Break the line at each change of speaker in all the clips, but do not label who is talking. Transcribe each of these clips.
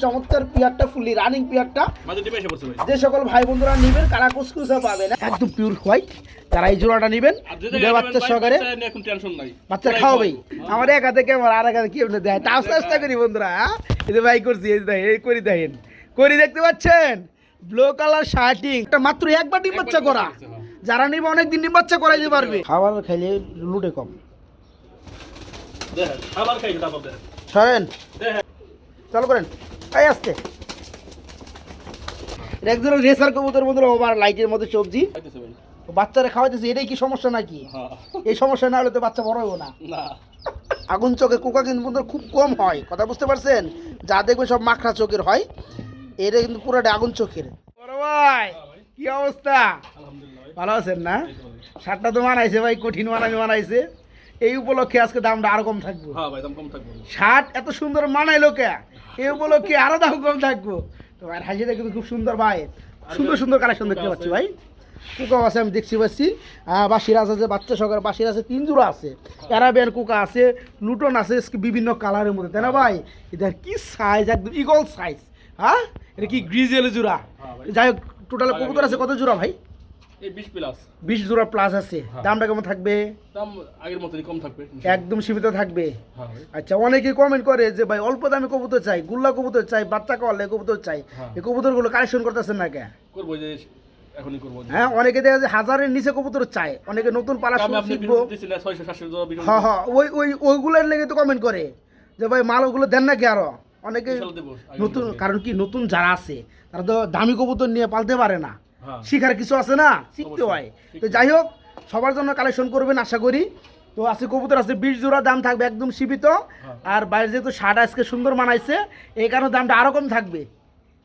চমৎকার পিয়ারটা fully running পিয়ারটা যে সকল ভাই বন্ধুরা নেবেন কারা কুসকুসা পাবেন একদম পিওর হোয়াইট। যারা এই জোড়াটা নেবেন বাচ্চা সহকারে বাচ্চা খাওয়াবেই। আমার এক হাতে ক্যামেরা আর এক হাতে কি দেয় তাও চেষ্টা করি বন্ধুরা। এই যে ভাই করছি এই করি দেখেন করি দেখতে পাচ্ছেন ব্লু কালার শার্টিং মাত্র একবার ডিম বাচ্চা করা। যারা নিবে অনেকদিন ডিম বাচ্চা করাইতে পারবে। খাবার খাইলে লুটে কম সরেন চালু করেন এই আসতে একজন রেসার কবুতর বন্ধুরা ওভার লাইটের মধ্যে সবজি বাচ্চারা খাওয়াইতেছে এটাই কি সমস্যা নাকি? এই সমস্যা না হলে তো বাচ্চা বড় হইব না। আগুন চোখে কোকা কিন্তু বন্ধুরা খুব কম হয়, কথা বুঝতে পারছেন? যা দেখবেন সব মাখরা চোখের হয়, এটা কিন্তু পুরোটা আগুন চোখের। বড় ভাই কি অবস্থা? ভালো আছেন না? শার্টটা তো মানাইছে ভাই, কঠিন মানাইছে। এই উপলক্ষে আজকে দামটা আরো কম থাকবে। শার্ট এত সুন্দর মানাইলো কে, এই উপলক্ষে আরো দাম কম থাকবো। তো ভাই হাসিটা কিন্তু খুব সুন্দর ভাই, সুন্দর সুন্দর কালেকশন দেখতে পাচ্ছি ভাই। কুকা আছে আমি দেখছি পাচ্ছি, বাসিরাজ আছে বাচ্চা সহকারে, বাসির আছে 3 জোড়া আছে, অ্যারাবিয়ান কুকা আছে, লুটন আছে বিভিন্ন কালারের মধ্যে, তাই না ভাই? এটা কি সাইজ, একদম ইগল সাইজ। হ্যাঁ এটা কি গ্রিজেল জোড়া? যাই হোক টোটাল কবুতর আছে কত জোড়া ভাই? 20 জোড়া প্লাস আছে। দামটা কেমন থাকবে?
দাম আগের মতই কম থাকবে,
একদম সীমিত থাকবে। আচ্ছা, অনেকে কমেন্ট করে যে ভাই অল্প দামে কবুতর চাই, গুল্লা কবুতর চাই, বাচ্চা কওয়ালে কবুতর চাই, এই কবুতরগুলো কালেকশন করতেছেন না কে?
করবো যে এখনই করবো।
হ্যাঁ অনেকে দেখা যায় 1000-এর নিচে কবুতর চায়, অনেকে নতুন পালা শিখবো। হ্যাঁ হ্যাঁ ওইগুলোর লেগে তো কমেন্ট করে যে ভাই মাল ওগুলো দেন নাকি আরো। অনেকে নতুন, কারণ কি নতুন যারা আছে তারা তো দামি কবুতর নিয়ে পালতে পারে না, শিখার কিছু আছে না, শিখতে হয়। তো যাই হোক সবার জন্য কালেকশন করবেন আশা করি। তো আজকে কবুতর আছে 20 জোড়া, দাম থাকবে একদম সীমিত। আর বাইরে যেহেতু শার্ট আজকে সুন্দর মানাইছে এই কারণে দামটা আরো কম থাকবে।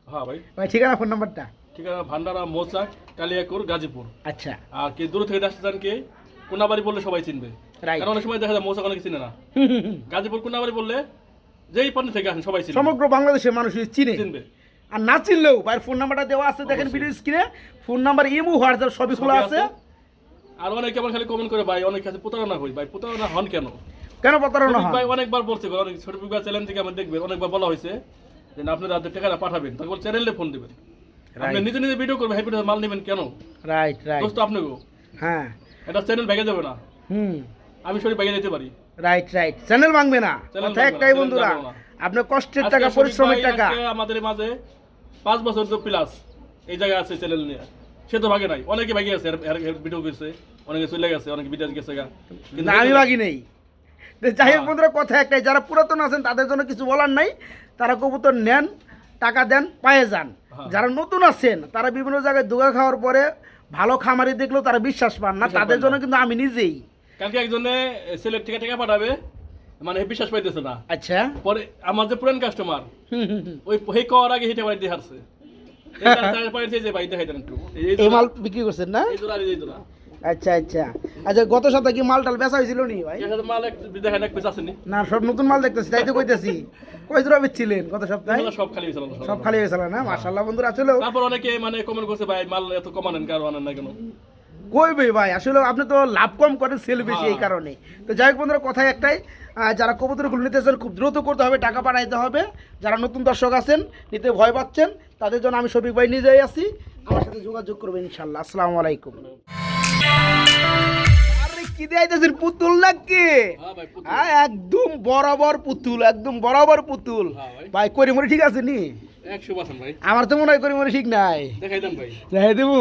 হ্যাঁ ভাই
ভাই ঠিকানা ফোন নাম্বারটা?
ঠিকানা ভান্ডারা মোচা কালিয়াকুর গাজীপুর।
আচ্ছা,
আর কি দূর থেকে আসতে চান কি কোনাবাড়ি বললে সবাই চিনবে, কারণ অনেক সময় দেখা যায় মোচা অনেকে চিনে না। গাজীপুর কোনাবাড়ি বললে যেই পানি থেকে আসেন সবাই চিনবে, সমগ্র
বাংলাদেশের মানুষ চিনবে। আর না চিনলেও ভাইয়ের ফোন নাম্বারটা দেওয়া আছে, দেখেন ভিডিও স্ক্রিনে। ফোন নাম্বার, ইমো, হোয়াটসঅ্যাপ সবই খোলা আছে।
আর অনেকে আমার খালি কমেন্ট করে ভাই অনেক কাছে প্রতারণা হই, ভাই প্রতারণা হন কেন?
কেন প্রতারণা হয়
ভাই? অনেকবার বলছে, অনেক ছোট বিভাগ চ্যানেল থেকে আমরা দেখবেন অনেকবার বলা হয়েছে যে আপনারা রাতে টাকাটা পাঠাবেন, তারপর চ্যানেলে ফোন দিবেন, আপনি নিজে নিজে ভিডিও করবেন, হ্যাপি মাল নেবেন কেন? রাইট রাইট দোস্ত আপনাকেও। হ্যাঁ এটা চ্যানেল ভেঙে যাবে না, আমি শরীর ভেঙে যেতে পারি। রাইট রাইট চ্যানেল ভাঙবে না, কথা একটাই বন্ধুরা, আপনার কষ্টের টাকা, পরিশ্রমের টাকা। আমাদের মাঝে 5 বছর তো প্লাস এই জায়গায় আছে চ্যানেল নিয়ে, সে তো ভাগে নাই, অনেকে ভাগে আছে, ভিডিও করছে, অনেকে চলে গেছে, অনেকে বিদেশ গেছে, কিন্তু আমি ভাগি নেই। যাই হোক বন্ধুরা কথা একটাই, যারা পুরাতন আছেন তাদের জন্য কিছু বলার নাই, তারা কবুতর নেন, টাকা দেন, পায়ে যান। যারা নতুন আছেন তারা বিভিন্ন জায়গায় ধোঁকা খাওয়ার পরে ভালো খামারি দেখলেও তারা বিশ্বাস পান না, তাদের জন্য কিন্তু আমি নিজেই কালকে একজনে ছেলের থেকে টাকা পাঠাবে মানে বিশ্বাস পাইতেছে না। আচ্ছা, পরে আমার যে পুরান কাস্টমার ওই হেই করার আগে হেঁটে বাড়ি দেখাচ্ছে এই মাল বিক্রি করছেন না? আচ্ছা আচ্ছা আচ্ছা, গত সপ্তাহে কি মাল টাল বেচা হয়েছিল নি ভাই? মাল দেখেন এক পিস আসেনি না, সব নতুন মাল দেখতেছি, তাই তো কইতেছি। কয় জোড়া বেচছিলেন গত সপ্তাহে? সব খালি হয়েছিল, সব খালি হয়েছিল না? মাশাআল্লাহ বন্ধুরা। আসলে তারপর অনেকে মানে কমেন্ট করছে ভাই মাল এত কমানেন কারণ আনেন না কেন? কইবে ভাই, আসলে আপনি তো লাভ কম করেন, সেল বেশি, এই কারণে। তো যাই হোক বন্ধুরা কথাই একটাই, যারা কবুতরগুলো নিতে চান খুব দ্রুত করতে হবে, টাকা পাঠাইতে হবে। যারা নতুন দর্শক আছেন, নিতে ভয় পাচ্ছেন, তাদের জন্য আমি শফিক ভাই নিজেই আছি, আমার সাথে যোগাযোগ করবেন ইনশাআল্লাহ। আসসালামু আলাইকুম। আরে কি দেখাইতেছেন, পুতুল নাকি? হ্যাঁ একদম বরাবর পুতুল, একদম বরাবর পুতুল ভাই। করিমরি ঠিক আছে নি? 100% ভাই। আমার তো মনে হয় করিমরি ঠিক নাই, দেখাই দেন ভাই। দেখাই দেবো?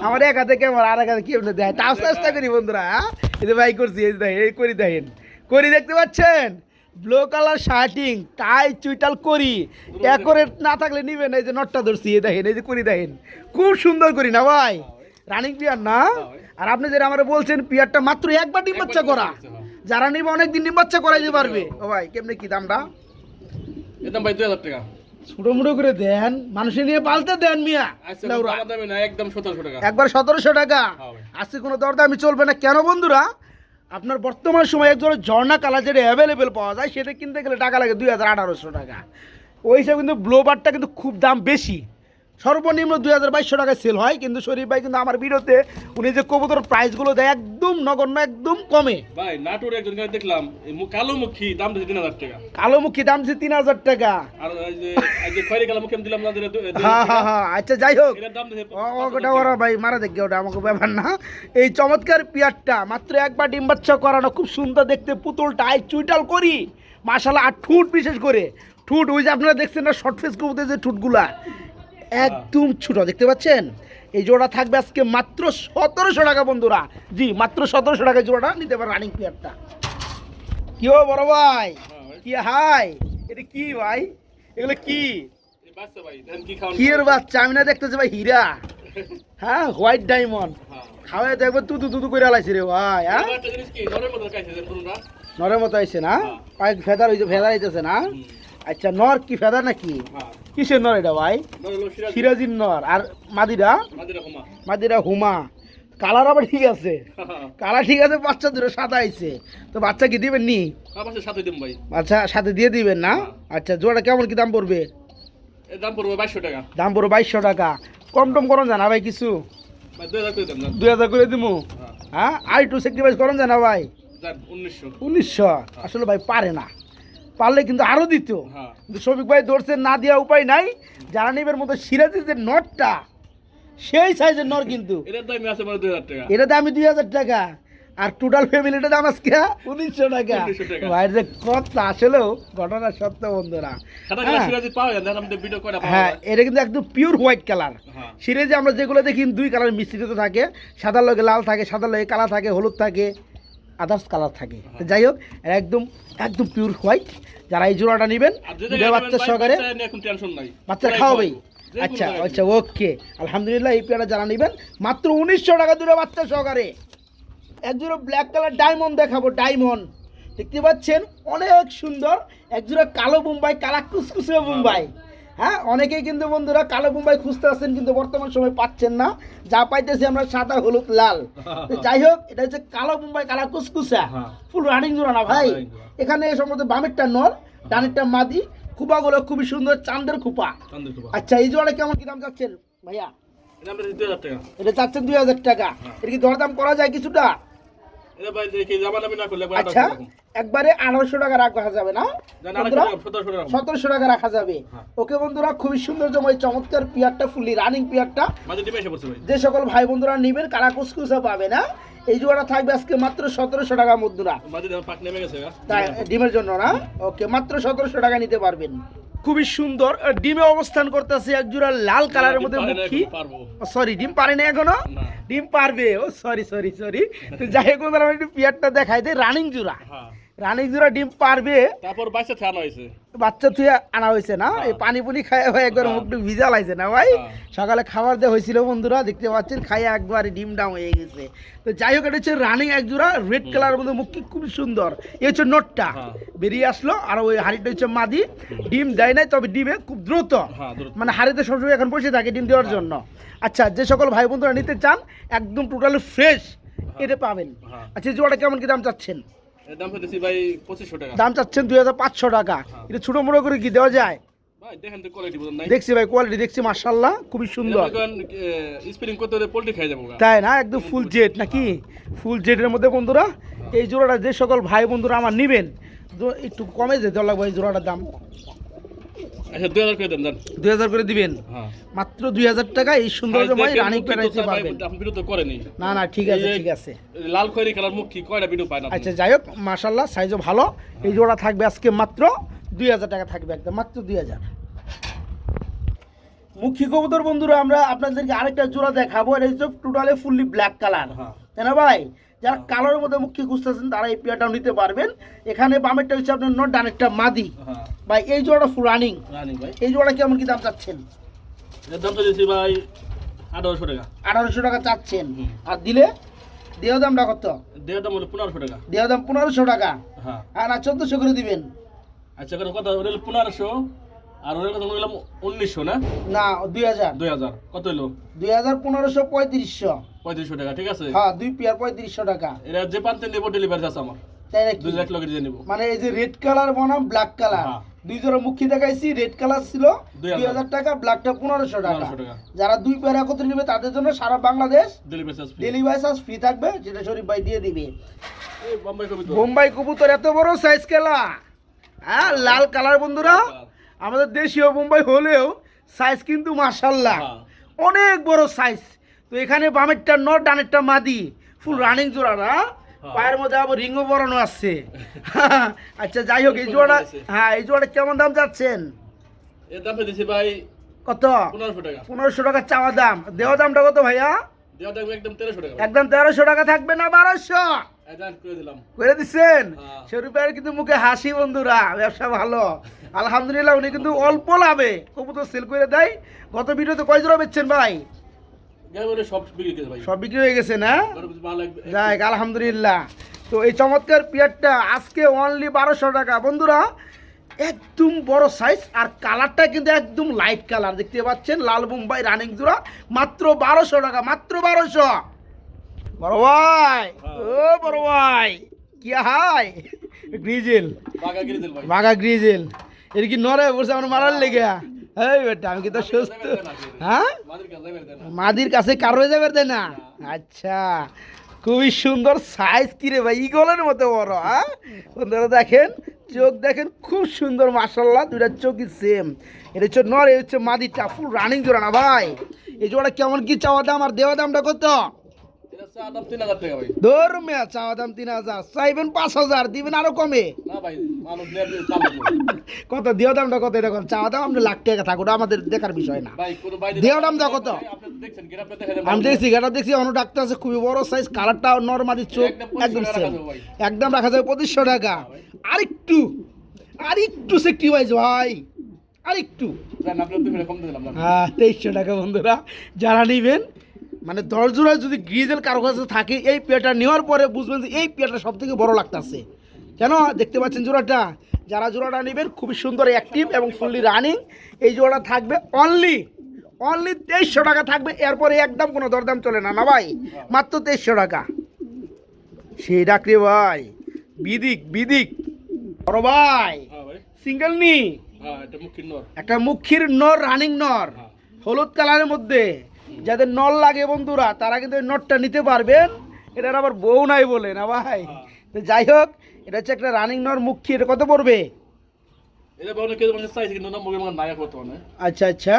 আমার এক হাতে ক্যামেরা আর এক হাতে কি দেয় তাও চেষ্টা করি বন্ধুরা। এই যে ভাই করছি, এই করি দেখেন, করি দেখতে পাচ্ছেন, ব্লু কালার শার্টিং, টাই চুইটাল করি, ডেকোরেট না থাকলে নিবেন। এই যে নটটা ধরছি, দেখেন এই যে করি দেখেন, খুব সুন্দর করি না ভাই? রানিং পিয়ার না? আর আপনি যেটা আমার বলছেন পিয়ারটা মাত্র একবার ডিম বাচ্চা করা, যারা নিবে অনেকদিন ডিম বাচ্চা করাইতে পারবে। ও ভাই কেমনে কি দামটা? একদম ভাই 2000 টাকা ছোট মুটো করে দেন, মানুষের নিয়ে পালতে দেন মিয়া। একদম 1700 টাকা, একবার 1700 টাকা। আজকে কোনো দরদামি চলবে না। কেন বন্ধুরা? আপনার বর্তমান সময় একজন ঝর্ণা কালার যেটা অ্যাভেলেবেল পাওয়া যায় সেটা কিনতে গেলে টাকা লাগে 2800 টাকা। ওই হিসাবে কিন্তু ব্লোবারটা কিন্তু খুব দাম বেশি।
সর্বনিম্ন 2200 টাকায় সেল হয়, কিন্তু শরীফ ভাই কিন্তু আমার ভিডিওতে উনি যে কবুতর প্রাইসগুলো দেয় একদম নগণ্য, একদম কমে।
ভাই নাটোর একজনকে দেখলাম কালো মুখী দাম দিচ্ছে 3000 টাকা,
কালো মুখী দাম দিচ্ছে 3000 টাকা।
আর এই যে খয়রি কালো মুখী আমি দিলাম না
হ্যাঁ, আচ্ছা যাই হোক,
এর দাম দিচ্ছে
ওটা ওরা ভাই মারা দেখে, ওটা আমাকে ব্যাপার না। এই চমৎকার পিয়ারটা মাত্র একবার ডিম বাচ্চা করানো, খুব সুন্দর দেখতে, পুতুলটা আই চুইটাল করি মাশাআল্লাহ। আর ঠুট, বিশেষ করে ঠুট, ওই যে আপনারা দেখছেন না শর্ট ফেস কবুতরের যে ঠুটগুলা একদম ছোট দেখতে পাচ্ছেন। এই জোড়া থাকবে আজকে মাত্র 1700 টাকা বন্ধুরা। জি মাত্র 1700 টাকা জোড়াটা নিতে পারে রানিং পেয়ারটা। কি ও বড় ভাই, কি হাই, এটা কি ভাই, এগুলো কি
এই বাচ্চা ভাই দেন কি খাওয়ান
কি এর বাচ্চা? আমি না দেখতেছি ভাই হীরা, হ্যাঁ হোয়াইট ডায়মন্ড। খাওয়াই দেখবো তুতু তুতু করে আলাইছি রে ভাই। হ্যাঁ
একটা জিনিস কি নরের মতো খাইছে যে পুরোটা
নরের মতো আইছে না, পায়ে ফেদার, ওই যে ফেদার আইতেছে না। আচ্ছা নর কি ফেদার নাকি, কিসের নর এটা ভাই? সিরাজির নর। আর মাদিরা? মাদিরা হুমা। কালার আবার ঠিক আছে, কালার ঠিক আছে, বাচ্চা দুটো সাদা আইছে। তো বাচ্চা কি দিবেন নি?
সাথে দিম ভাই।
আচ্ছা সাথে দিয়ে দিবেন না? আচ্ছা জোড়া কেমন কি দাম পড়বে?
দাম পড়বে 2200 টাকা।
দাম পড়বে 2200 টাকা। কম টম করুন জানা ভাই কিছু?
2000 করে দেন না?
2000 করে দিমু। হ্যাঁ আর একটু স্যাক্রিফাইস করুন জানা ভাই? 1900। আসলে ভাই পারে না, পারলে কিন্তু আরো দিত। কিন্তু শফিক ভাই ধরছে, না দেওয়া উপায় নাই। যারা নিবের মতো সিরাজের যে নটটা, সেই সাইজের নর কিন্তু
এটার দাম আছে 2000 টাকা।
এটা দামি 2000 টাকা। আর টোটাল ফ্যামিলিটার দাম আজকে 1900 টাকা। ভাই যে কথা, আসলেও ঘটনা সত্য বন্ধুরা। হ্যাঁ এটা কিন্তু একদম পিওর হোয়াইট কালার। সিরাজে আমরা যেগুলো দেখি দুই কালার মিশ্রিত থাকে, সাদার লগে লাল থাকে, সাদার লগে কালা থাকে, হলুদ থাকে, আদার্স কালার থাকে। যাই হোক একদম একদম পিওর হোয়াইট। যারা এই জোড়াটা নেবেন বাচ্চা সহকারে, বাচ্চা খাওয়াবেই। আচ্ছা আচ্ছা ওকে, আলহামদুলিল্লাহ। এই পেয়ারা যারা নেবেন মাত্র 1900 টাকা দুটো বাচ্চা সহকারে। এক জোড়া ব্ল্যাক কালার ডায়মন্ড দেখাবো, ডায়মন্ড দেখতে পাচ্ছেন অনেক সুন্দর। এক জোড়া কালো বোম্বাই, কালা কুসকুসে বোম্বাই। হ্যাঁ অনেকেই কিন্তু বন্ধুরা কালো বোম্বাই খুঁজতে আসছেন, কিন্তু বর্তমান সময় পাচ্ছেন না। যা পাইতেছি আমরা সাদা, হলুদ, লাল। যাই হোক এটা হচ্ছে কালো বোম্বাই, কালা কুসকুসা, ফুল রানিং জোড়া না ভাই। এখানে সম্ভবত বামেরটা নর, ডানেরটা মাদি। খুপাগুলো খুবই সুন্দর, চাঁদের খুপা। আচ্ছা এই জোড়া কেমন কি দাম চাচ্ছেন ভাইয়া? এটা চাচ্ছেন 2000 টাকা। এটা কি দরদাম করা যায় কিছুটা? আচ্ছা একবারে 1800 টাকা রাখা যাবে না? 1700 টাকা রাখা যাবে। ওকে বন্ধুরা, খুবই সুন্দরজময় চমৎকার পিয়ারটা, ফুলি রানিং পিয়ারটা যে সকল ভাই বন্ধুরা নিবেন কালা কুসকুসা পাবে না। এই জোড়া থাকবে আজকে মাত্র 1700 টাকা বন্ধুরা, ডিমের জন্য না। ওকে মাত্র 1700 টাকা নিতে পারবেন। খুবই সুন্দর ডিমে অবস্থান করতেছে এক জোড়া লাল কালারের মধ্যে মুখী। সরি ডিম পারে না এখনো, ডিম পারবে। ও সরি সরি সরি। তো যাই হোক আমি একটু পিয়ারটা দেখাই দেয়। রানিং জোড়া, রানিং জোড়া ডিম পারবে। তারপর বাচ্চা থুয়ে আনা হয়েছে না, এই পানি পুনি খায় একবার মুখটু ভিজা লাগছে না ভাই। সকালে খাবার দেওয়া হয়েছিল বন্ধুরা, দেখতে পাচ্ছেন খাইয়ে একবার ডিম ডাম হয়ে গেছে। তো যাই হোক এটা হচ্ছে রানিং এক জোড়া রেড কালার মধ্যে মুখ খুব সুন্দর। এই হচ্ছে নটটা বেরিয়ে আসলো, আর ওই হাড়িটা হচ্ছে মাদি। ডিম দেয় নাই, তবে ডিমে খুব দ্রুত, মানে হাড়িতে সবসময় এখন বসে থাকে ডিম দেওয়ার জন্য। আচ্ছা যে সকল ভাই বন্ধুরা নিতে চান একদম টোটালি ফ্রেশ এটা পাবেন। আচ্ছা জোড়াটা কেমন কি দাম চাচ্ছেন? দাম চাচ্ছেন 2500 টাকা। এটা ছোট মোটো করে কি দেওয়া যায়? দেখছি ভাই কোয়ালিটি দেখছি মাশাআল্লাহ খুবই সুন্দর। তাই না, একদম ফুল জেড নাকি? ফুল জেডের মধ্যে বন্ধুরা এই জোড়াটা যে সকল ভাই বন্ধুরা আমার নিবেন একটু কমে যেতে লাগবে এই জোড়াটার দাম। 2000 করে দিবেন মাত্র 2000 টাকা। এই সুন্দর রানিং পেরাইতে পারবেন। না না ঠিক আছে ঠিক আছে।
লাল খয়েরি কালার মুখ কি কয়টা ভিডিও পায় না।
আচ্ছা যাই হোক মাশাআল্লাহ সাইজও ভালো। এই জোড়া থাকবে আজকে মাত্র 2000 টাকা থাকবে, একদম মাত্র 2000। মুখী কবুতর বন্ধুরা আমরা আপনাদেরকে আরেকটা জোড়া দেখাবো। এটা হচ্ছে টোটালি ফুললি ব্ল্যাক কালার, তাই না ভাই? যারা কালোর মধ্যে মুখী খুঁজতেছেন তারা এই পেয়ারটাও নিতে পারবেন। এখানে বামেরটা হচ্ছে আপনার নট, ডানেরটা মাদি। ভাই এই জোড়াটা ফুল রানিং। এই জোড়া কেমন কি দাম চাচ্ছেন?
এর দাম চাচ্ছি ভাই 1800 টাকা।
1800 টাকা চাচ্ছেন। আর দিলে দেওয়া দামটা কত?
দেওয়া দাম হলো 1500 টাকা।
দেওয়া দাম 1500 টাকা। আর 1400 করে দিবেন।
আচ্ছা কত হলো? 1500 আর ওর কত হলো? 1900 না?
না 2000।
2000 কত হলো?
2000 1500 3500
টাকা। ঠিক আছে
হ্যাঁ, দুই পেয়ার 3500 টাকা।
এরা যে পান্তে নেব ডেলিভারি আছে আমার,
তাই নাকি?
2 লাখ লগে দিয়ে নেব।
মানে এই যে রেড কালার বনাম ব্ল্যাক কালার দুই জোড়া মুখী দেখাইছি, রেড কালার ছিল 2000 টাকা, ব্ল্যাকটা 1500 টাকা। যারা দুই পেয়ার একত্রে নেবে তাদের জন্য সারা বাংলাদেশ ডেলিভারি চার্জ ফ্রি থাকবে, যেটা শরীফ ভাই দিয়ে দিবে। বোম্বাই কবুতর এত বড় সাইজ খেলা, হ্যাঁ লাল কালার বন্ধুরা, আমাদের দেশীয় বোম্বাই হলেও সাইজ কিন্তু মাশাআল্লাহ অনেক বড় সাইজ। তো এখানে বামেরটা নর, ডানেরটা মাদি, ফুল রানিং জোড়া না, পায়ের মধ্যে আবার রিংও বরানো আছে। আচ্ছা যাই হোক, এই জোড়াটা, হ্যাঁ এই জোড়াটা কেমন দাম চাচ্ছেন?
এর দাম দিছি ভাই
কত?
1500 টাকা।
1500 টাকা চাওয়া দাম, দেওয়া দামটা কত ভাইয়া?
দেওয়া দাম একদম 1300 টাকা।
একদম 1300 টাকা থাকবে না 1200?
একদম করে দিলাম।
করে দিচ্ছেন? শরীফ ভাইয়ের কিন্তু মুখে হাসি বন্ধুরা, ব্যবসা ভালো আলহামদুলিল্লাহ। উনি কিন্তু অল্প লাভে কবুতর সেল করে দেয়। গত ভিডিওতে কয় জোড়া বেচছেন ভাই? সব বিক্রি হয়ে গেছে না? যাক আলহামদুলিল্লাহ। তো এই চমৎকার পেয়ারটা আজকে অনলি 1200 টাকা বন্ধুরা, একদম বড় সাইজ, আর কালারটা কিন্তু একদম লাইট কালার দেখতে পাচ্ছেন, লাল বোম্বাই রানিং জোড়া, মাত্র 1200 টাকা, মাত্র 1200। বড় ভাই, ও বড় ভাই কি হাই গ্রিজেল, বাঘা গ্রিজেল, এর কি নরে বসে আমার মারার লেগে? এই বেটা আমি কি তো সুস্থ? হ্যাঁ মাদির কাছে কারো যাবে তাই না? আচ্ছা খুবই সুন্দর সাইজ, কি রে ভাই ইগলের মতো বড়। হ্যাঁ বন্ধুরা দেখেন, চোখ দেখেন খুব সুন্দর মাশাআল্লাহ, দুইটা চোখই সেম। এটা হচ্ছে নর, এই হচ্ছে মাদিটা, ফুল রানিং জোড়া না ভাই? এই জোড়া কেমন কি চাওয়া দাম আর দেওয়া দামটা কত? চাওয়া দাম 3000, চাইবেন 5000, দিবেন আরো কমে? কত দেওয়া দামটা কত? এরকম চাওয়া দাম আমরা লাখ টাকা থাকুক, আমাদের দেখার বিষয় না। দেওয়া দামটা কত? আমি দেখছি, গেটা দেখছি, অন্য ডাক্তার আছে খুবই বড় সাইজ, কালারটা নরমালি, চোখ একদম সেম, একদম রাখা যাবে 2500 টাকা। আরেকটু আরেকটু সেক্রিফাইস ভাই, আরেকটু, হ্যাঁ 2300 টাকা বন্ধুরা। যারা নেবেন মানে 10 জোড়া যদি গ্রিজেল কারো কাছে থাকে, এই পেয়ারটা নেওয়ার পরে বুঝবেন যে এই পেয়ারটা সব থেকে বড় লাগতেছে। কেন দেখতে পাচ্ছেন জোড়াটা? যারা জোড়াটা নেবেন খুবই সুন্দর অ্যাক্টিভ এবং ফুললি রানিং, এই জোড়াটা থাকবে অনলি 2300 টাকা থাকবে। এরপরে একদম কোনো দরদাম চলে না, না ভাই? মাত্র 2300 টাকা। সেই ডাকরে ভাই, বিদিক বিদিক বড় ভাই, সিঙ্গেল নি, একটা মুখির নর, রানিং নর, হলুদ কালারের মধ্যে। যাদের নল লাগে বন্ধুরা তারা কিন্তু নটটা নিতে পারবেন, এটার আবার বউ নাই বলে না ভাই। তো যাই হোক, এটা হচ্ছে একটা রানিং নর মুখী। এটা কত পড়বে? আচ্ছা আচ্ছা,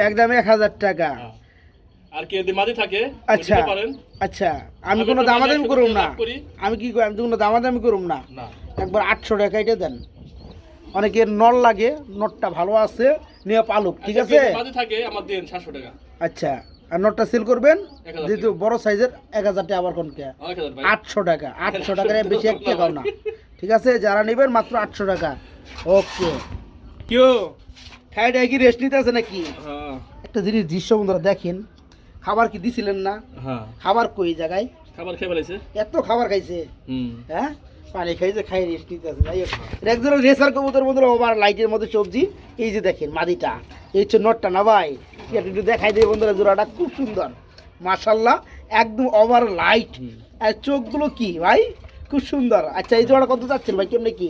একদম 1000 টাকা।
আর কি যদি মাদি থাকে
আচ্ছা আচ্ছা, আমি কোনো দামাদামি করুম না, আমি কি আমি কোনো দামাদামি করুম না, একবার 800 টাকা এটা দেন। অনেকের নল লাগে, নটটা ভালো আছে নিয়ে পালুক, ঠিক আছে?
মাদি থাকে আমার দেন 700 টাকা।
আচ্ছা, আর নটটা সেল করবেন যেহেতু বড় সাইজের 1000 টাকা, আবার কোন কে 800 টাকা, 800 টাকার বেশি এক টাকাও না, ঠিক আছে? যারা নেবেন মাত্র 800 টাকা। ওকে, কেউ খাইটা কি রেস্ট নিতে আছে নাকি? একটা জিনিস দৃশ্য বন্ধুরা দেখেন, খাবার কি দিছিলেন না? খাবার কই জায়গায়?
খাবার খেয়ে ফেলেছে,
এত খাবার খাইছে, হ্যাঁ পানি খাইছে, খাই রেস্ট নিতে আছে। যাই হোক, একজন রেসার কবুতর বন্ধুরা, ওভার লাইটের মধ্যে সবজি। এই যে দেখেন মাদিটা, এই হচ্ছে নটটা না ভাই? একটু দেখাই দেয় বন্ধুরা, জোড়াটা খুব সুন্দর মাশাআল্লাহ, একদম ওভার লাইট, আর চোখগুলো কি ভাই খুব সুন্দর। আচ্ছা এই জোড়াটা কত চাচ্ছেন ভাই, কেমনে কি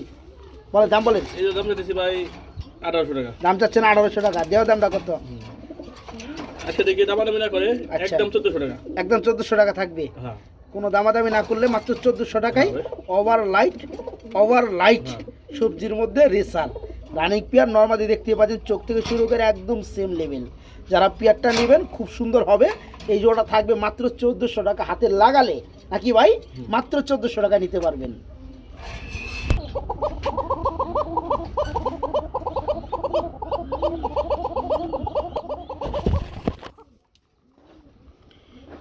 বলে দাম বলেন?
এই দাম দিতেছি ভাই 1800 টাকা।
দাম চাচ্ছেন 1800 টাকা, দেওয়া দামটা কত?
আচ্ছা দেখি দামাদামি না করে একদম 1400 টাকা,
একদম 1400 টাকা থাকবে। হ্যাঁ, কোনো দামাদামি না করলে মাত্র 1400 টাকায় ওভার লাইট সবজির মধ্যে রেসার রানিং পেয়ার। নর্মালি দেখতে পাচ্ছেন চোখ থেকে শুরু করে একদম সেম লেভেল। যারা পেয়ারটা নেবেন খুব সুন্দর হবে। এই জোড়াটা থাকবে মাত্র 1400 টাকা, হাতে লাগালে নাকি ভাই? মাত্র 1400 টাকা নিতে পারবেন।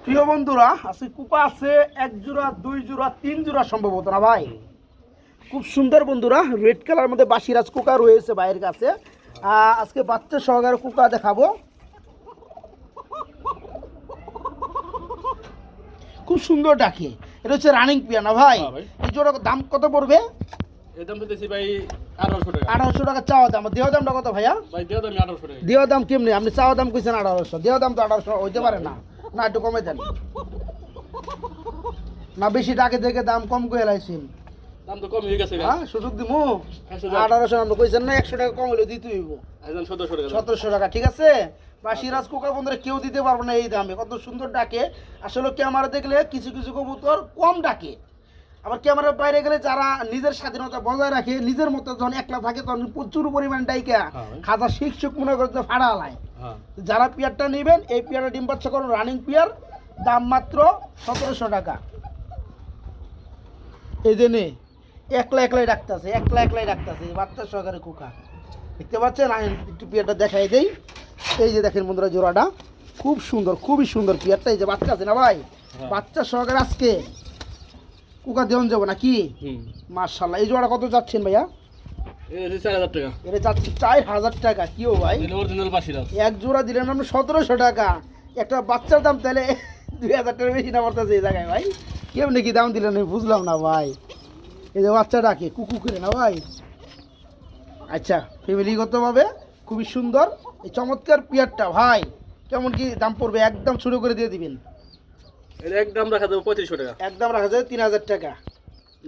প্রিয় বন্ধুরা, আজকে কুপা আছে 1 জোড়া, 2 জোড়া, 3 জোড়া সম্ভবত না ভাই? খুব সুন্দর বন্ধুরা, রেড কালার মধ্যে বাসিরাজ কুকা রয়েছে ভাইয়ের কাছে। আজকে বাচ্চা সহকারে কুকা দেখাবো, খুব সুন্দর ডাকে। এটা হচ্ছে রানিং পিয়া না ভাই? এই জোড়া দাম কত পড়বে?
এর দাম দিতেছি ভাই 1800 টাকা।
1800 টাকা চাওয়া দাম। দেওয়া দামটা কত ভাইয়া?
ভাই দেওয়া দাম 1800 টাকা।
দেওয়া দাম কেমনি? আপনি চাওয়া দাম কইছেন 1800, দেওয়া দাম তো 1800 হইতে পারে না। না একটু কমে দেন না, বেশি ডাকে দেখে দাম কম করে লাইছেন।
দাম তো কম হয়ে গেছে
হ্যাঁ সুযোগ দিমু 1800 আমরা কইছেন না 100 টাকা কম হলে দিতে হইব
একদম 1700 টাকা
1700 টাকা ঠিক আছে বা সিরাজ কোকা বন্ধুরা কেউ দিতে পারবে না এই দামে কত সুন্দর ডাকে আসলে ক্যামেরা দেখলে কিছু কিছু কবুতর কম ডাকে আবার ক্যামেরার বাইরে গেলে যারা নিজের স্বাধীনতা বজায় রাখে নিজের মতো যখন একলা থাকে তখন প্রচুর পরিমাণ ডাইকা খাতা শিক্ষক মনে করতে ফাড়া আলায় যারা পেয়ারটা নেবেন এই পেয়ারটা ডিম বাচ্চা করুন রানিং পেয়ার দাম মাত্র 1700 টাকা এই যে নে একলাই ডাকতেছে একলাই ডাকতেছে বাচ্চা সহকারে কোকা দেখতে পাচ্ছেন আমি একটু পেয়ারটা দেখাই দেই এই যে দেখেন বন্ধুরা জোড়াটা খুব সুন্দর খুবই সুন্দর পেয়ারটা এই যে বাচ্চা আছে না ভাই বাচ্চা সহকারে আজকে কোকা দেওয়ান যাবো নাকি মাশাআল্লাহ এই জোড়া কত যাচ্ছেন ভাইয়া
এটা 4000 টাকা
এটা যাচ্ছে 4000 টাকা কিও ভাই
অরিজিনাল বাসিরাজ
এক জোড়া দিলেন আমরা 1700 টাকা একটা বাচ্চার দাম তাহলে 2000 টাকার বেশি না পড়তেছে এই জায়গায় ভাই কেমনি কি দাম দিলেন বুঝলাম না ভাই এই যে বাচ্চা ডাকে কুকু করে না ভাই আচ্ছা ফ্যামিলিগতভাবে খুবই সুন্দর এই চমৎকার পিয়ারটা ভাই কেমন কি দাম পড়বে একদম শুরু করে দিয়ে দিবেন
এটা একদম রাখা যাবে 3500 টাকা
একদম রাখা যাবে 3000 টাকা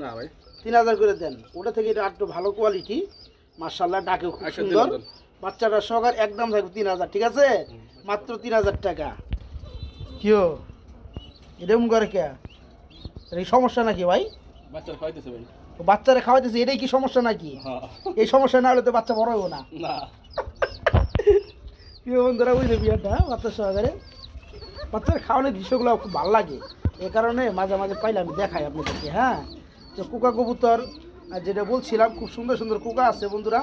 না ভাই
3000 করে দেন ওটা থেকে এটা একটু ভালো কোয়ালিটি মাশাআল্লাহ ডাকে খুব সুন্দর বাচ্চাটা সহকার একদম থাকবে 3000 ঠিক আছে মাত্র 3000 টাকা কিও এরকম করে কে এই সমস্যা নাকি ভাই
বাচ্চা খাইতেছে ভাই
বাচ্চারা খাওয়াইতেছে এটাই কি সমস্যা নাকি এই সমস্যা না হলে তো বাচ্চা বড় হবো না
না
প্রিয় বন্ধুরা বুঝলে বিয়ারটা বাচ্চা সহকারে বাচ্চার খাওয়ানোর দৃশ্যগুলো খুব ভালো লাগে এই কারণে মাঝে মাঝে পাইলে আমি দেখাই আপনাদেরকে হ্যাঁ তো কুকা কবুতর যেটা বলছিলাম খুব সুন্দর সুন্দর কুকা আছে বন্ধুরা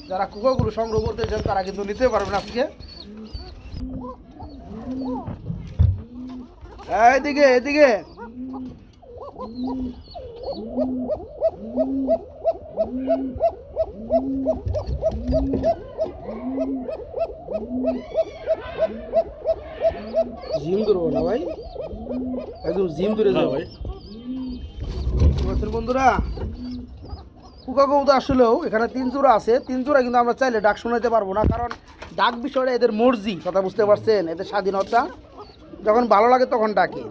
যারা কুকাগুলো সংগ্রহ করতে চান তারা কিন্তু নিতে পারবেন আজকে এদিকে এদিকে জিম করবো না ভাই একদম জিম করে যাও ভাই বন্ধুরা কুকা কবুতর আসলেও এখানে 3 জোড়া আছে 3 জোড়া কিন্তু আমরা চাইলে ডাক শোনাতে পারবো না কারণ ডাক বিষয়টা এদের মর্জি কথা বুঝতে পারছেন এদের স্বাধীনতা যখন ভালো লাগে তখন ডাকে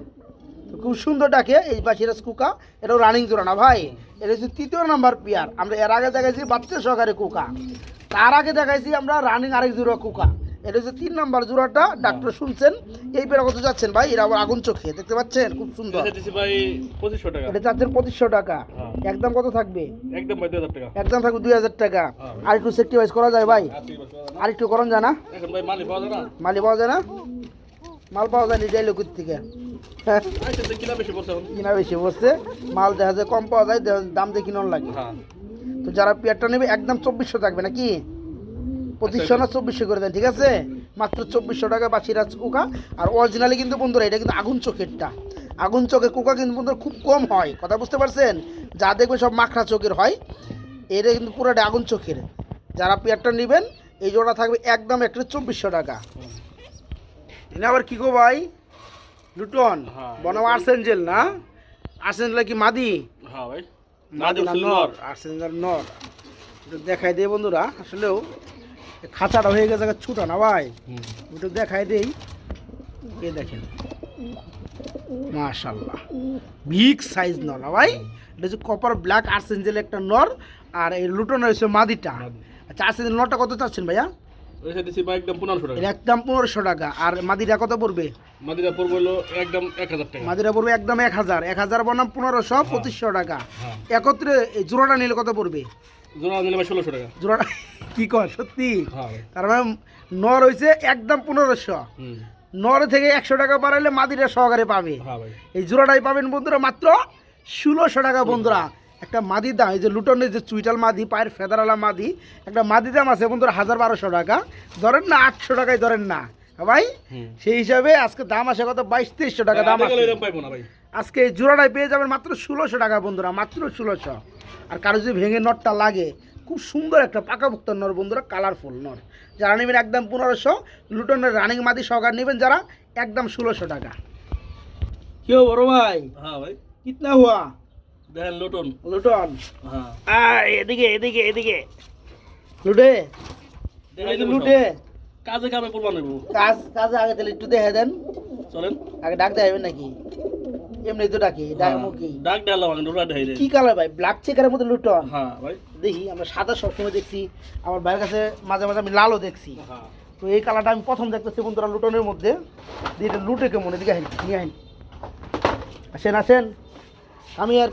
খুব সুন্দর ডাকে এই বাসিরাজ কুকা এটাও রানিং জোড়া না ভাই এটা হচ্ছে 3য় নাম্বার পেয়ার আমরা এর আগে দেখাইছি বাচ্চা সহকারে কুকা তার আগে দেখাইছি আমরা রানিং আরেক জোড়া কুকা এটা হচ্ছে 3 নাম্বার জোড়াটা ডাক্তার শুনছেন এই পেয়ারা কত যাচ্ছেন ভাই এরা আবার আগুন চোখে দেখতে পাচ্ছেন খুব সুন্দর
ভাই 2500 টাকা
এটা যাচ্ছেন 2500 টাকা একদম কত থাকবে
একদম 2000 টাকা
একদম থাকবে 2000 টাকা আর একটু সেক্টিভাইজ করা যায় ভাই আর একটু করন যায় না
এখন ভাই মালি পাওয়া যায় না
মাল পাওয়া যায় না যাই লোকের থেকে কিনা বেশি বসছে মাল দেখা যায় কম পাওয়া যায় দাম দিয়ে কিনন লাগে তো যারা পেয়ারটা নেবে একদম 2400 থাকবে নাকি 2500 না 2400 করে দেন ঠিক আছে মাত্র 2400 টাকা বাসিরাজ কুকা আর অরিজিনালি কিন্তু বন্ধুরা এটা কিন্তু আগুন চোখেরটা আগুন চোখের কুকা কিন্তু বন্ধুরা খুব কম হয় কথা বুঝতে পারছেন যা দেখবে সব মাখরা চোখের হয় এটা কিন্তু পুরোটা আগুন চোখের যারা পেয়ারটা নেবেন এই জোড়া থাকবে একদম একটা 2400 টাকা এটা আবার কি গো ভাই লুটন বনাম আর্সেঞ্জেল না আর্সেঞ্জেল কি মাদি
হ্যাঁ ভাই
মাদি না নর আর্সেঞ্জেল নর দেখাই দেই বন্ধুরা আসলেও খাঁচাটা হয়ে গেছে ছুটা না ভাই ওটা দেখাই দেই এই দেখেন মাশাআল্লাহ বিগ সাইজ নর না ভাই এটা হচ্ছে কপার ব্ল্যাক আর্সেঞ্জেল একটা নর আর এই লুটন হচ্ছে মাদিটা আচ্ছা আর্সেঞ্জেল নরটা কত চাচ্ছেন ভাইয়া
ওইটা দিছি ভাই একদম 1500 টাকা
একদম 1500 টাকা আর মাদিরা কত পড়বে
মাদিরা পড়বে হলো একদম 1000 টাকা
মাদিরা পড়বে একদম 1000 বনাম 1500 2500 টাকা একত্রে এই জোড়াটা নিলে কত পড়বে
জোড়া নিলে ভাই 1600 টাকা
জোড়াটা কি কর সত্যি তার মানে নর হইছে একদম 1500 নর থেকে 100 টাকা বাড়াইলে মাদিরা সহকারে পাবে এই জোড়াটাই পাবেন বন্ধুরা মাত্র 1600 টাকা বন্ধুরা একটা মাদি দাম এই যে লুটনের যে চুইটাল মাদি পায়ের ফেদারালা মাদি একটা মাদি দাম আছে বন্ধুরা 1200 টাকা ধরেন না 800 টাকায় ধরেন না ভাই সেই হিসাবে আজকে দাম আসে কত 2200-2300 টাকা দাম আছে আজকে এই জোড়াটাই পেয়ে যাবেন মাত্র 1600 টাকা বন্ধুরা মাত্র 1600 আর কারো যদি ভেঙে নটটা লাগে খুব সুন্দর একটা পাকাভুক্ত নর বন্ধুরা কালারফুল নর যারা নেবেন একদম 1500 লুটনের রানিং মাদি সহকার নেবেন যারা একদম 1600 টাকা কি বড় ভাই
হ্যাঁ ভাই
কিতনা হুয়া
দেখেন লুটন
হ্যাঁ এদিকে লুটে লুটে
কাজে কামে করবা নেব
কাজে আগে তাহলে একটু দেখে দেন
চলেন
আগে ডাক দেবেন নাকি এমনি তো ডাকি ডাকমুখী
ডাক ডালা মানে রোরা দেই
কি কালার ভাই ব্ল্যাক চেকারের মধ্যে লুটন
হ্যাঁ ভাই
দেখি আমরা সাদা সবসময় দেখছি আমার ভাইয়ের কাছে মাঝে মাঝে আমি লালও দেখছি
হ্যাঁ
তো এই কালারটা আমি প্রথম দেখতেছি বন্ধুরা লুটনের মধ্যে এটা লুটে কেমন এদিকে আসেন নিয়ে আসেন আসেন আসেন কামিয়ার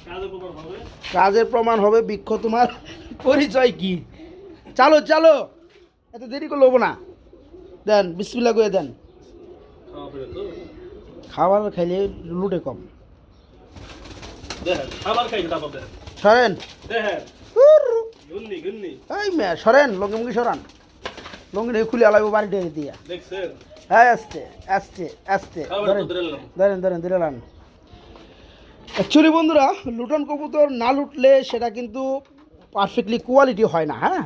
কাজের প্রমাণ হবে
কাজের প্রমাণ হবে বৃক্ষ তোমার পরিচয় কি চালো চালো এত দেরি করে লোবো না দেন বিসমিল্লাহ করে দেন
খাওয়া পড়ে তো
খাবার খাইলে লুটে কম
দেখেন খাবার খাইছে তারপর দেখেন
সরেন
দেখেন গুন্নি
এই মেয়ে সরেন লঙ্গি মুখি সরান লঙ্গি খুলে আলাইবো বাড়ি টেনে দিয়া
দেখছেন
হ্যাঁ আস্তে আস্তে আস্তে
খাবার
ধরেন
তো দিলাম
ধরেন ধরেন ধরে লান অ্যাকচুয়ালি বন্ধুরা লুটন কবুতর না লুটলে সেটা কিন্তু পারফেক্টলি কোয়ালিটি হয় না, হ্যাঁ,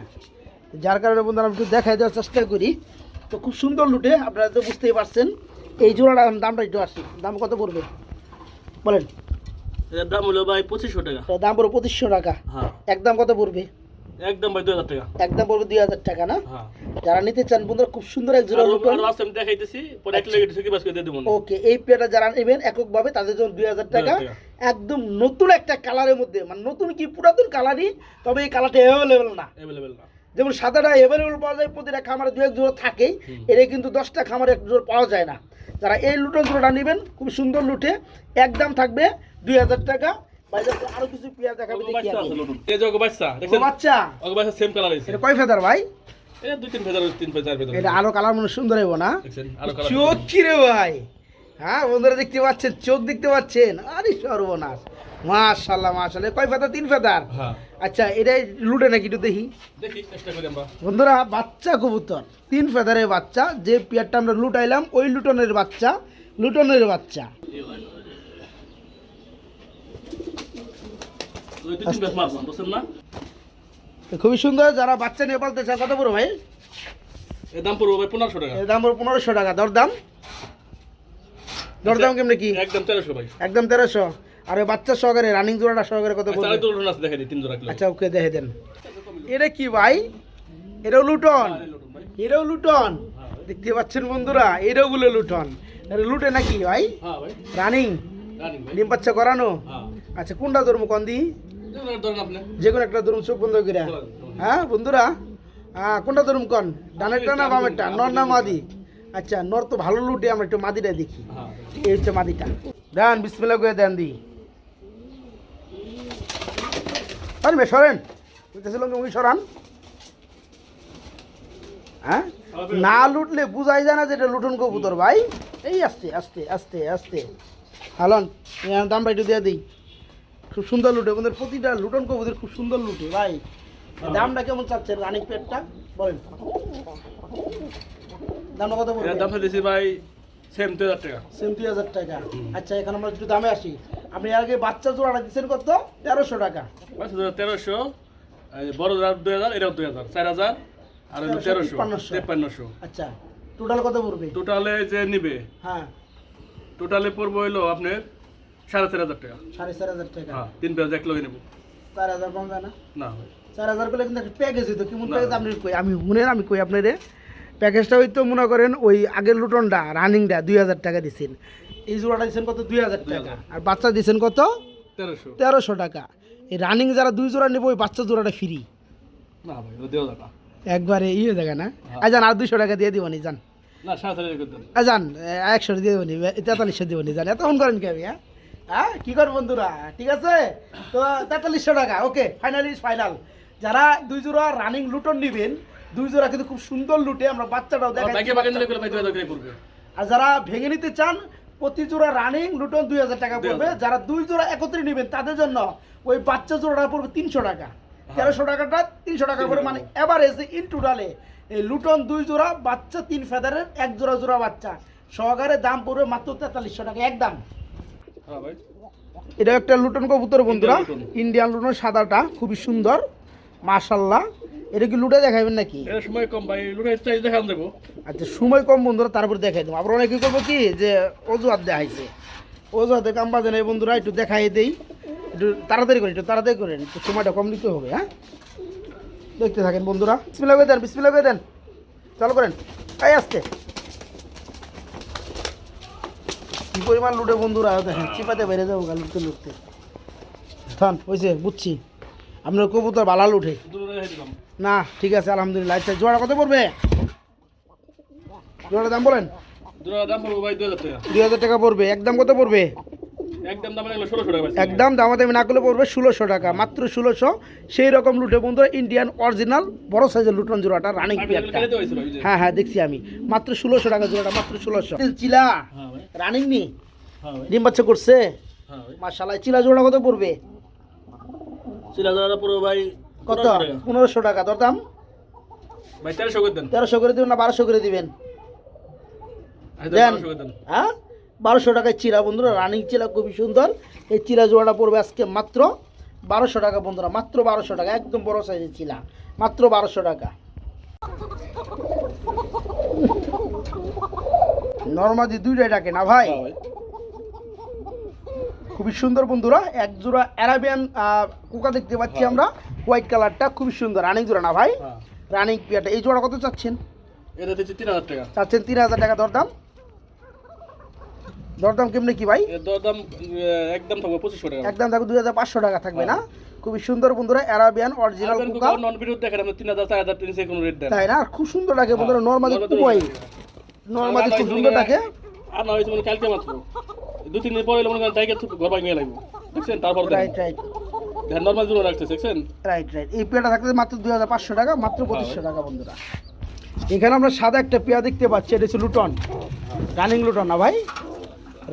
যার কারণে বন্ধুরা আমি একটু দেখাই দেওয়ার চেষ্টা করি। তো খুব সুন্দর লুটে, আপনারা তো বুঝতেই পারছেন। এই জোড়াটা দামটা একটু আসি, দাম কত পড়বে বলেন?
এর দাম হলো ভাই 2500 টাকা।
দাম পড়বে 2500 টাকা।
হ্যাঁ,
একদম কত পড়বে?
একদম ভাই 2000 টাকা।
একদম পড়বে 2000 টাকা না?
হ্যাঁ,
যারা নিতে চান বন্ধুরা খুব সুন্দর এক জোড়া লুটন
আর আছে আমি দেখাইতেছি, পরে এক লেগে ঢুকে বাস করে দিয়ে দেব।
ওকে, এই পেয়ারটা যারা নেবেন এককভাবে তাদের জন্য 2000 টাকা। একদম নতুন একটা কালারের মধ্যে, মানে নতুন কি পুরাতন কালারই, তবে এই কালারটা অ্যাভেলেবেল না। যেমন সাদাটা অ্যাভেলেবেল পাওয়া যায়, প্রতিটা খামারে 2-1 জোড়া থাকেই, এটা কিন্তু 10টা খামারে 1 জোড়া পাওয়া যায় না। যারা এই লুটন জোড়াটা নেবেন খুব সুন্দর লুটে, একদম থাকবে 2000 টাকা। আরো কিছু পেয়ার দেখাবে, দেখি
এই যে বাচ্চা দেখেন,
বাচ্চা
ওগো বাচ্চা সেম কালার আছে।
এটা কয় ফেদার ভাই?
এটা 2-3 ফেদার, 3 ফেদার ফেদার।
এটা আরো কালার মনে সুন্দর হইব না?
দেখেন আরো কালার।
চোখ কি রে ভাই? হ্যাঁ বন্ধুরা দেখতে পাচ্ছেন, চোখ দেখতে পাচ্ছেন? আরে সর্বনাশ, মাশাআল্লাহ মাশাআল্লাহ। কয় ফেদার? 3 ফেদার।
হ্যাঁ,
আচ্ছা, এটাই লুটে নাকি একটু দেখি
চেষ্টা করি আমরা।
বন্ধুরা বাচ্চা কবুতর, 3 ফেদারের বাচ্চা, যে পেয়ারটা আমরা লুটাইলাম ওই লুটনের বাচ্চা, লুটনের বাচ্চা। খুবই সুন্দর। যারা বাচ্চা নিয়ে পালতে চায়, কত পড়ো ভাই?
এর দাম পড়বে ভাই 1500 টাকা।
এর দাম পড়বে 1500 টাকা। দরদাম দরদাম কেমনে কি?
একদম 1300 ভাই।
একদম 1300। আর ওই বাচ্চা সহকারে রানিং জোড়াটা সহকারে কত পড়বে?
আচ্ছা, তো লুটন আছে, দেখাই দিই 3 জোড়া কিলো।
আচ্ছা, ওকে দেখে দেন। এটা কি ভাই? এটাও লুটন? এটাও লুটন? দেখতে পাচ্ছেন বন্ধুরা, এটাও বলে লুটন। এটা লুটে নাকি ভাই?
হ্যাঁ ভাই,
রানিং
রানিং ভাই।
ডিম বাচ্চা করানো?
হ্যাঁ,
আচ্ছা, কোনটা ধরবো কোন দি?
ধরেন আপনি
যে কোনো একটা ধরুন, চোখ বন্ধ করে। হ্যাঁ বন্ধুরা, হ্যাঁ কোনটা ধরুন কোন? ডানেরটা না বামেরটা? নর না মাদি? আচ্ছা, নর তো ভালো লুটে, আমরা একটু মাদিটা দেখি।
হ্যাঁ,
এই হচ্ছে মাদিটা। দেন বিসমিল্লাহ করে দেন দি। আরে মে সরেন, বুঝতেছিল কি সরান? হ্যাঁ, না লুটলে বুঝাই যায় না যে এটা লুটন কবুতর ভাই। এই আস্তে আস্তে আস্তে আস্তে হালন, দামটা একটু দিয়ে দিই। খুব সুন্দর লুটে বন্ধুদের, প্রতিটা লুটন কবুতর খুব সুন্দর লুটে ভাই। দামটা কেমন চাচ্ছেন রানিং পেটটা বলেন? দামটা কত পড়বে?
এর দাম দিয়েছি ভাই সেম 2000 টাকা।
সেম 2000 টাকা। আচ্ছা, এখন আমরা একটু দামে আসি। আপনি এর আগে বাচ্চা জোড়াটা দিচ্ছেন কত? 1300 টাকা।
বাচ্চা জোড়া 1300, বড় জোড়া 2000, এটাও 2000, 4000, আর হলো 1300, 5300।
আচ্ছা, টোটাল কত পড়বে?
টোটালে যে নিবে,
হ্যাঁ,
টোটালে পড়বে হইলো আপনার 4500 টাকা।
4500 টাকা।
হ্যাঁ, 3 পেজ এক লগে নেব।
4000 কম যায় না?
না ভাই,
4000 করলে কিন্তু একটা প্যাকেজ হইতো। কেমন প্যাকেজ আপনি কই? আমি শুনেন, আমি কই আপনারে প্যাকেজটা হইতো, মনে করেন ওই আগের লুটনটা রানিংটা 2000 টাকা দিচ্ছেন, এই জোড়াটা দিচ্ছেন কত? 2000 টাকা। আর বাচ্চা দিচ্ছেন কত? 1300 টাকা। এই রানিং যারা 2 জোড়া নেবে, ওই বাচ্চা জোড়াটা ফ্রি।
না ভাই, ও দেওয়া টাকা
একবারে ইয়ে দেখা না? যান, আর 200 টাকা দিয়ে দিবনি যান।
না, 4500 করে দেন।
যান, 100 দিয়ে দেবনি, 4300 দিবনি যান। এত ফোন করেন কি আমি? হ্যাঁ, কি কর বন্ধুরা? ঠিক আছে, তো 4300 টাকা। ওকে, ফাইনালি ফাইনাল। যারা 2 জোড়া রানিং লুটন নেবেন, 2 জোড়া কিন্তু খুব সুন্দর লুটে, আমরা বাচ্চাটাও দেখাই।
বাকি বাকি নিলে ভাই 2000 করে পড়বে।
আর যারা ভেঙে নিতে চান, প্রতি জোড়া রানিং লুটন 2000 টাকা পড়বে। যারা 2 জোড়া একত্রে নেবেন তাদের জন্য ওই বাচ্চা জোড়াটা পড়বে 300 টাকা। 1300 টাকাটা 300 টাকা করে, মানে এভারেজ ইন টোটালে এই লুটন 2 জোড়া বাচ্চা, 3 ফেদারের 1 জোড়া জোড়া বাচ্চা সহকারে দাম পড়বে মাত্র 4300 টাকা একদম।
হ্যাঁ ভাই,
এটা একটা লুটন কবুতর বন্ধুরা, ইন্ডিয়ান লুটন, সাদাটা খুবই সুন্দর মাশাআল্লাহ। এটা কি লুটে দেখাবেন নাকি?
এর সময় কম ভাই, লুটে চাই দেখান দেব।
আচ্ছা, সময় কম বন্ধুরা, তারপর দেখাই দেবো। আবার অনেকে করবো কি যে অজুহাত দেখাইছে, অজুহাতে কাম বাজে না বন্ধুরা, একটু দেখাই দেই, একটু তাড়াতাড়ি করেন, একটু তাড়াতাড়ি করেন, একটু সময়টা কম দিতে হবে। হ্যাঁ, দেখতে থাকেন বন্ধুরা। বিসমিল্লাহ করে দেন, বিসমিল্লাহ করে দেন, চালু করেন। এই আসতে কি পরিমাণ লুটে বন্ধুরা দেখেন চিপাতে বেড়ে যাবো গা লুটতে লুটতে থান হয়েছে বুঝছি আপনার কবুতর বালা লুটে না ঠিক আছে আলহামদুলিল্লাহ আচ্ছা জোড়া কত পড়বে জোড়ার দাম বলেন
জোড়া দাম পড়বে ভাই 2000 টাকা
2000 টাকা পড়বে একদম কত পড়বে
একদম দাম লাগলো 1600 টাকা
একদম দামাদামি না করলে পড়বে 1600 টাকা মাত্র 1600 সেই রকম লুটে বন্ধুরা ইন্ডিয়ান অরিজিনাল বড় সাইজের লুটন জোড়াটা রানিং পেয়ারটা হ্যাঁ হ্যাঁ দেখছি আমি মাত্র 1600 টাকা জোড়াটা মাত্র 1600 চিলা রানিং নি ডিম বাচ্চা করছে মাশাআল্লাহ চিলা জোড়া কত পড়বে
চিলা জোড়া পড়বে ভাই
কত 1500 টাকা দরদাম
ভাই 1300 করে দেন
1300 করে দিবেন না 1200 করে দিবেন দেন হ্যাঁ 1200 টাকায় চিরা বন্ধুরা রানিং চিরা খুবই সুন্দর এই চিরা জোড়াটা পড়বে আজকে মাত্র 1200 টাকা বন্ধুরা মাত্র 1200 টাকা একদম বড় সাইজের চিলা মাত্র 1200 টাকা নরমাদি দুইটাই ডাকে না ভাই খুবই সুন্দর বন্ধুরা এক জোড়া অ্যারাবিয়ান কুকা দেখতে পাচ্ছি আমরা হোয়াইট কালারটা খুবই সুন্দর রানিং জোড়া না ভাই রানিং পিয়াটা এই জোড়া কত চাচ্ছেন
এটা দিচ্ছি 3000 টাকা
চাচ্ছেন 3000 টাকা দরদাম দরদাম কেমনে কি ভাই
দরদাম একদম থাকবে 2500 টাকা
একদম থাকবে 2500 টাকা থাকবে না খুবই সুন্দর বন্ধুরা অ্যারাবিয়ান অরিজিনাল কুকা
নন ভিডিও দেখেন আমরা 3000 4000 3000 কোনো রেট দেন
তাই না খুব সুন্দর লাগে বন্ধুরা নরমালি কুয়াই নরমালি খুব সুন্দর লাগে
আর না হইছে মানে কালকে মাত্র 2-3 দিন পরে মনে করেন টাইগার ঘর ভাঙ নিয়ে লাগবে দেখছেন তারপর
রাইট রাইট
দেখেন নরমাল জন্য রাখছে দেখছেন
রাইট রাইট এই পেয়াটা থাকতে মাত্র 2500 টাকা মাত্র 2500 টাকা বন্ধুরা এখানে আমরা সাদা একটা পেয়া দেখতে পাচ্ছি এটা হচ্ছে লুটন রানিং লুটন না ভাই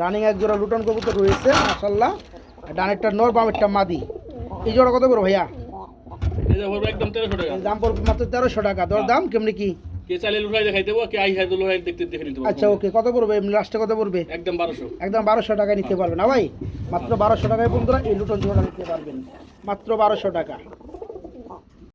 রানিং এক জোড়া লুটন কবুতর রয়েছে মাশাআল্লাহ ডানেরটা নর বামেরটা মাদি এই জোড়া কত করে ভাইয়া
এই যে পড়বে একদম 1300 টাকা
দাম পড়বে মাত্র 1300 টাকা দর দাম কেমনি কি
কে চাইলে লুহাই দেখাই দেবো কে আই হাই লুহাই দেখতে দেখে নিতে পারবো
আচ্ছা ওকে কত পড়বে লাস্টে কত পড়বে
একদম 1200
একদম 1200 টাকায় নিতে পারবেন না ভাই মাত্র 1200 টাকায় বন্ধুরা এই লুটন জোড়া নিতে পারবেন মাত্র 1200 টাকা